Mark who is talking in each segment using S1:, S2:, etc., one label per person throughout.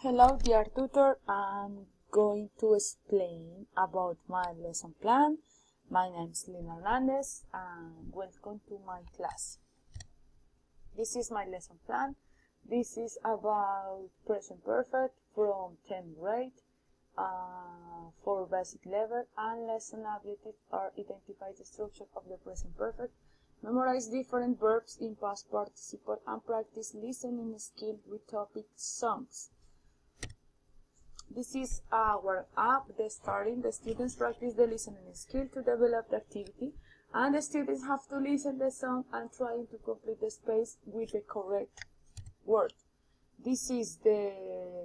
S1: Hello dear tutor, I'm going to explain about my lesson plan. My name is Lina Hernandez and welcome to my class. This is my lesson plan. This is about present perfect from 10th grade for basic level, and lesson objectives are identify the structure of the present perfect, memorize different verbs in past participle, and practice listening skills with topic songs. This is our app. The students practice the listening skill to develop the activity, and the students have to listen the song and trying to complete the space with the correct word. This is the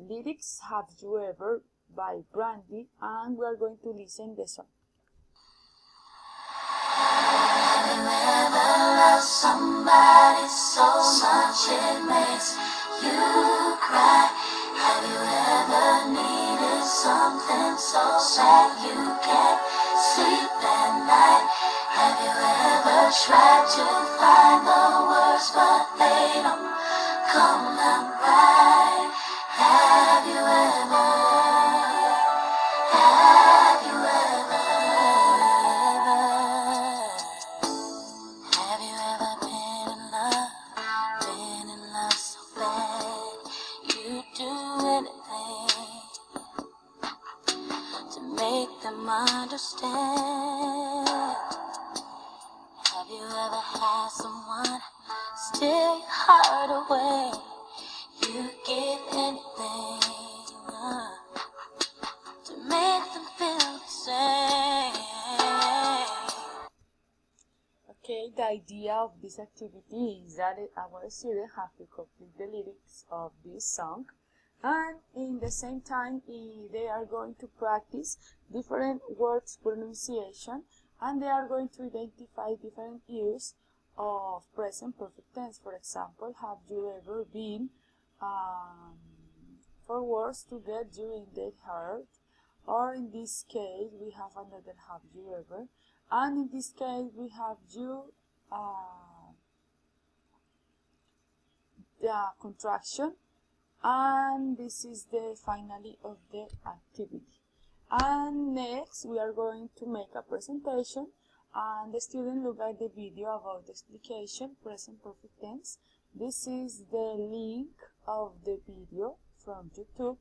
S1: lyrics Have You Ever by Brandy, and we are going to listen the song.
S2: Have you ever loved somebody so much it makes you cry? Have you ever needed something so sad you can't sleep at night? Have you ever tried to find the words but they don't come out right? Have you ever? Have you ever? Have you ever been in love so bad you'd do anything to make them understand? Have you ever had someone steal your heart away? You'd give anything to make them feel the same.
S1: Okay, the idea of this activity is that our students have to complete the lyrics of this song, and in the same time they are going to practice different words pronunciation, and they are going to identify different use of present perfect tense. For example, have you ever been for words to get you in the heart, or in this case we have another have you ever, and in this case we have you the contraction, and this is the finale of the activity. And next we are going to make a presentation, and the student look at the video about the explication present perfect tense. This is the link of the video from YouTube,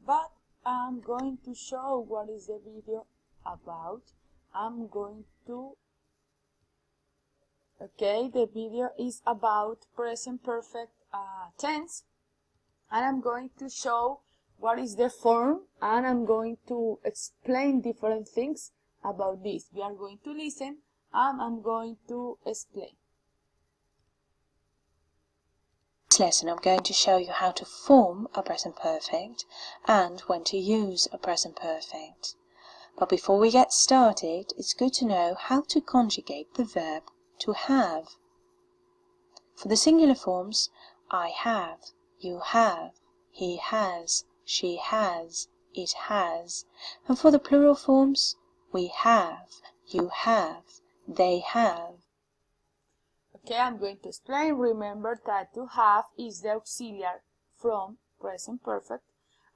S1: but I'm going to show what is the video about. I'm going to the video is about present perfect tense, and I'm going to show what is the form, and I'm going to explain different things about this. We are going to listen and I'm going to explain.
S3: In this lesson I'm going to show you how to form a present perfect and when to use a present perfect. But before we get started, it's good to know how to conjugate the verb to have. For the singular forms, I have, you have, he has, she has, it has. And for the plural forms, we have, you have, they have.
S1: Okay, I'm going to explain. Remember that to have is the auxiliary from present perfect,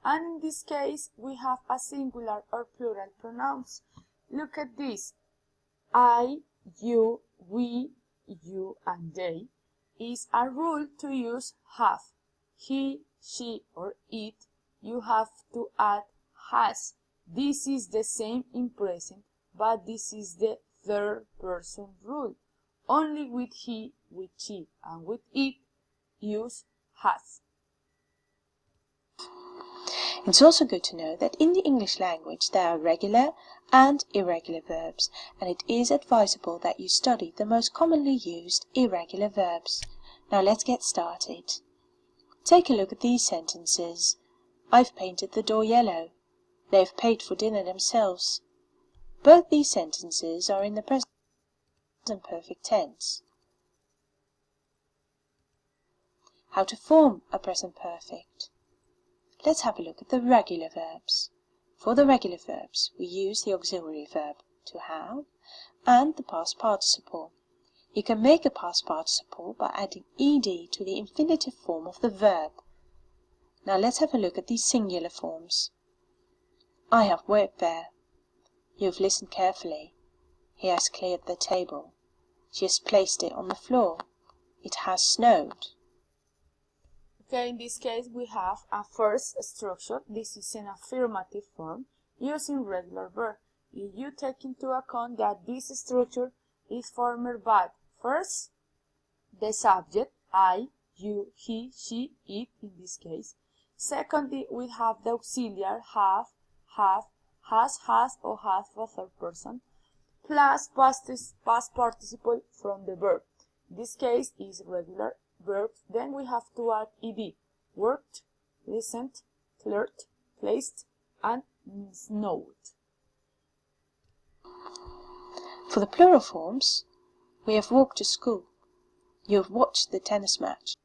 S1: and in this case we have a singular or plural pronouns. Look at this. I, you, we, you, and they is a rule to use have. He, she, or it, you have to add has. This is the same in present, but this is the third person rule. Only with he, with she, and with it, use has.
S3: It's also good to know that in the English language there are regular and irregular verbs, and it is advisable that you study the most commonly used irregular verbs. Now let's get started. Take a look at these sentences. I've painted the door yellow. They've paid for dinner themselves. Both these sentences are in the present perfect tense. How to form a present perfect? Let's have a look at the regular verbs. For the regular verbs, we use the auxiliary verb to have and the past participle. You can make a past participle by adding ed to the infinitive form of the verb. Now let's have a look at these singular forms. I have worked there. You have listened carefully. He has cleared the table. She has placed it on the floor. It has snowed.
S1: Okay, in this case we have a first structure. This is an affirmative form using regular verb. If you take into account that this structure is formed by first the subject, I, you, he, she, it in this case. Secondly, we have the auxiliary have, has, or have for third person, plus past participle from the verb. In this case is regular verbs. Then we have to add ed. Worked, listened, cleared, placed, and snowed.
S3: For the plural forms, we have walked to school. You have watched the tennis match.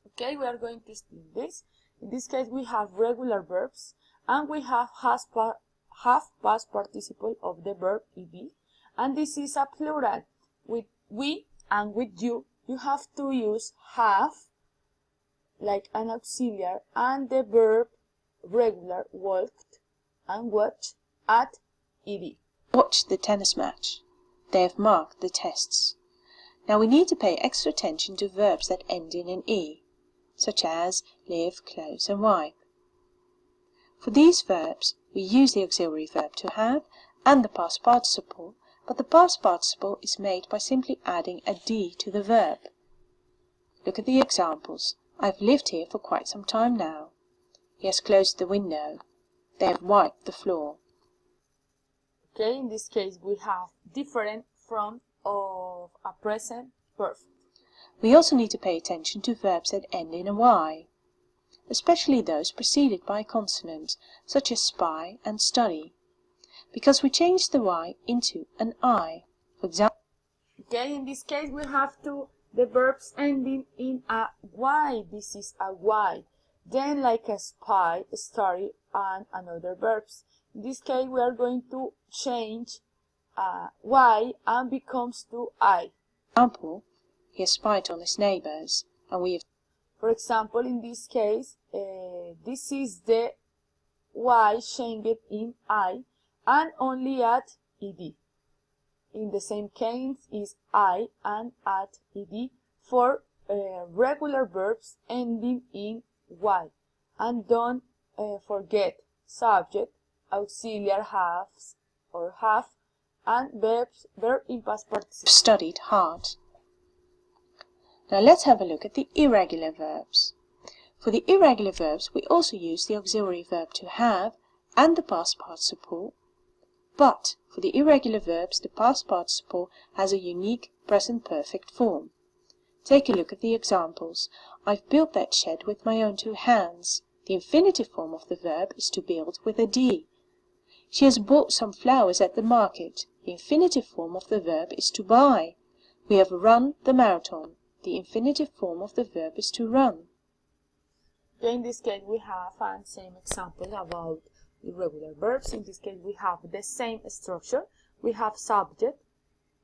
S1: Okay, we are going to explain this. In this case, we have regular verbs, and we have past participle of the verb ed, and this is a plural. With we and with you, you have to use have like an auxiliary, and the verb regular walked and watched at ed.
S3: Watched the tennis match. They have marked the tests. Now we need to pay extra attention to verbs that end in an e, such as live, close, and wipe. For these verbs, we use the auxiliary verb to have and the past participle, but the past participle is made by simply adding a d to the verb. Look at the examples. I've lived here for quite some time now. He has closed the window. They have wiped the floor.
S1: Okay, in this case we have different forms of a present perfect.
S3: We also need to pay attention to verbs that end in a y, especially those preceded by a consonant, such as spy and study, because we change the y into an I. For example,
S1: okay, in this case we have the verbs ending in a y. This is a y. Then like a spy, study, and another verbs. In this case we are going to change y and becomes to I.
S3: For example, he has spied on his neighbors, and we have.
S1: For example, in this case, this is the y changed in I and only at ed. In the same case is I and at ed for regular verbs ending in y. And don't forget subject, auxiliary has or have, and verb in past participle.
S3: Studied hard. Now let's have a look at the irregular verbs. For the irregular verbs, we also use the auxiliary verb to have and the past participle, but for the irregular verbs, the past participle has a unique present perfect form. Take a look at the examples. I've built that shed with my own 2 hands. The infinitive form of the verb is to build with a d. She has bought some flowers at the market. The infinitive form of the verb is to buy. We have run the marathon. The infinitive form of the verb is to run.
S1: In this case we have the same example about irregular verbs. In this case we have the same structure. We have subject,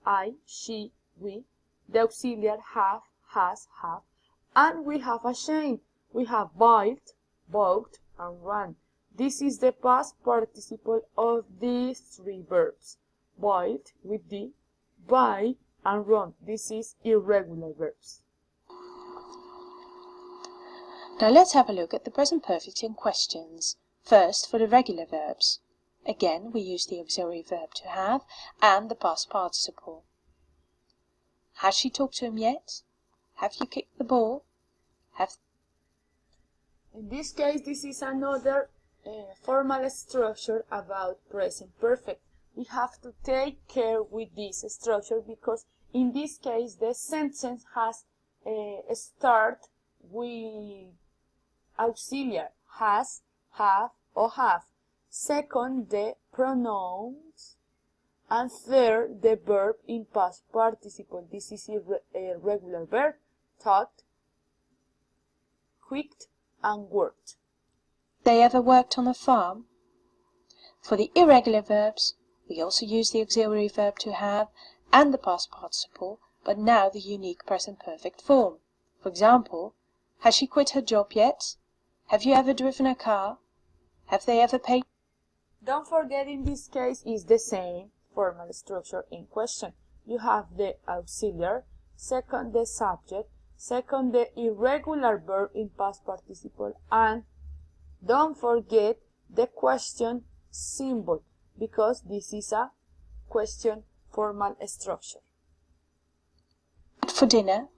S1: I, she, we, the auxiliary have, has, have, and we have a chain. We have bought, and run. This is the past participle of these 3 verbs. Bought with the, buy, and run. This is irregular verbs.
S3: Now let's have a look at the present perfect in questions. First, for the regular verbs. Again, we use the auxiliary verb to have and the past participle. Has she talked to him yet? Have you kicked the ball?
S1: In this case, this is another formal structure about present perfect. We have to take care with this structure because in this case the sentence has a start with auxiliary has, have, or have. Second, the pronouns, and third, the verb in past participle. This is a regular verb, talked, quicked, and worked.
S3: They ever worked on a farm? For the irregular verbs, we also use the auxiliary verb to have and the past participle, but now the unique present perfect form. For example, has she quit her job yet? Have you ever driven a car? Have they ever paid?
S1: Don't forget, in this case is the same formal structure in question. You have the auxiliary, second the subject, second the irregular verb in past participle, and don't forget the question symbol, because this is a question formal structure.
S3: For dinner?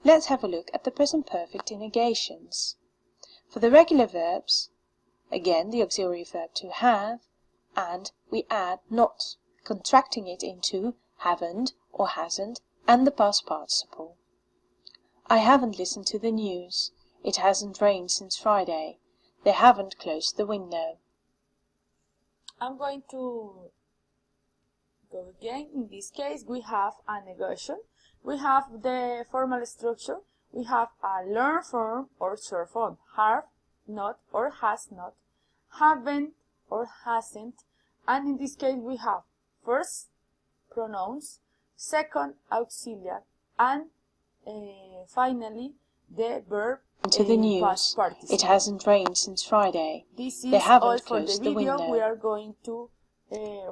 S3: Let's have a look at the present perfect in negations. For the regular verbs, again the auxiliary verb to have, and we add not, contracting it into haven't or hasn't, and the past participle. I haven't listened to the news. It hasn't rained since Friday. They haven't closed the window.
S1: I'm going to go again. In this case, we have a negation. We have the formal structure. We have a learned form or short form. Have not or has not. Haven't or hasn't. And in this case, we have first pronouns, second auxiliary, and finally the verb
S3: To the news.
S1: past participle.
S3: It hasn't rained since Friday.
S1: This
S3: They
S1: is
S3: haven't
S1: all for the
S3: closed the
S1: video.
S3: window.
S1: We are going to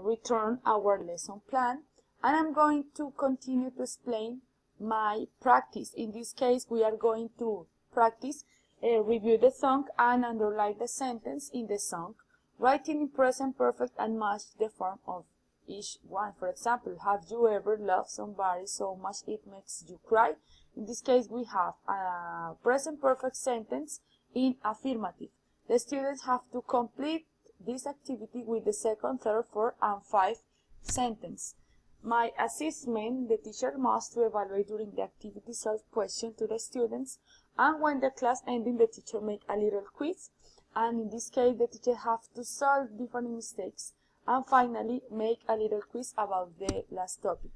S1: return our lesson plan, and I'm going to continue to explain my practice. In this case, we are going to practice, review the song and underline the sentence in the song, writing in present perfect and match the form of each one. For example, have you ever loved somebody so much it makes you cry? In this case, we have a present perfect sentence in affirmative. The students have to complete this activity with the second, third, fourth, and fifth sentence. My assessment, the teacher must to evaluate during the activity, solve questions to the students, and when the class ending, the teacher make a little quiz, and in this case, the teacher have to solve different mistakes, and finally, make a little quiz about the last topic.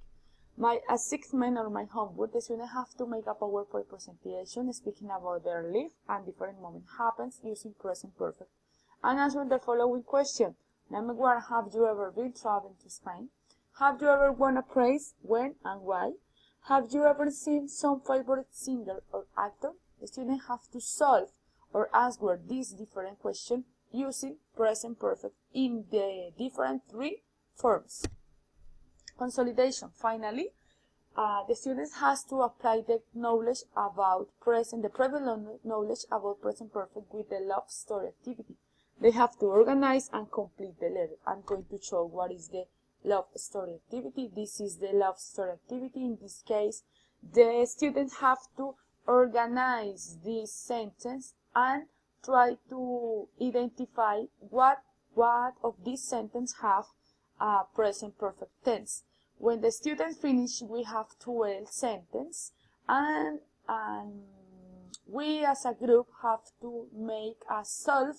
S1: My assessment or my homework, the students have to make a PowerPoint presentation speaking about their life and different moment happens using present perfect, and answer the following question. Number one, have you ever been traveling to Spain? Have you ever won a prize? When and why? Have you ever seen some favorite singer or actor? The students have to solve or answer these different questions using present perfect in the different three forms. Consolidation. Finally, the students has to apply the knowledge about the previous knowledge about present perfect with the love story activity. They have to organize and complete the letter. I'm going to show what is the love story activity. This is the love story activity. In this case, the students have to organize this sentence and try to identify what of this sentence have a present perfect tense. When the students finish, we have 12 sentences, and we as a group have to make a solve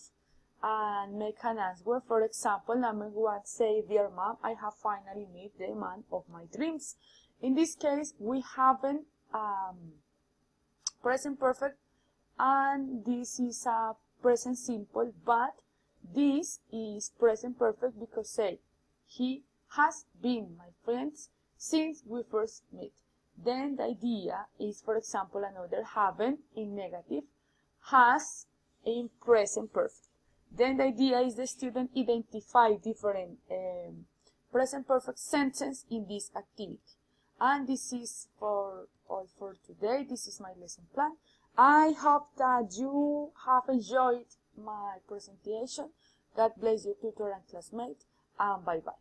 S1: and make an answer. For example, number one, say, dear mom, I have finally met the man of my dreams. In this case, we haven't present perfect, and this is a present simple, but this is present perfect because say, he has been my friends since we first met. Then the idea is, for example, another haven't in negative, has in present perfect. Then the idea is the student identify different present perfect sentences in this activity. And this is for all for today. This is my lesson plan. I hope that you have enjoyed my presentation. God bless you, tutor and classmate, and bye-bye.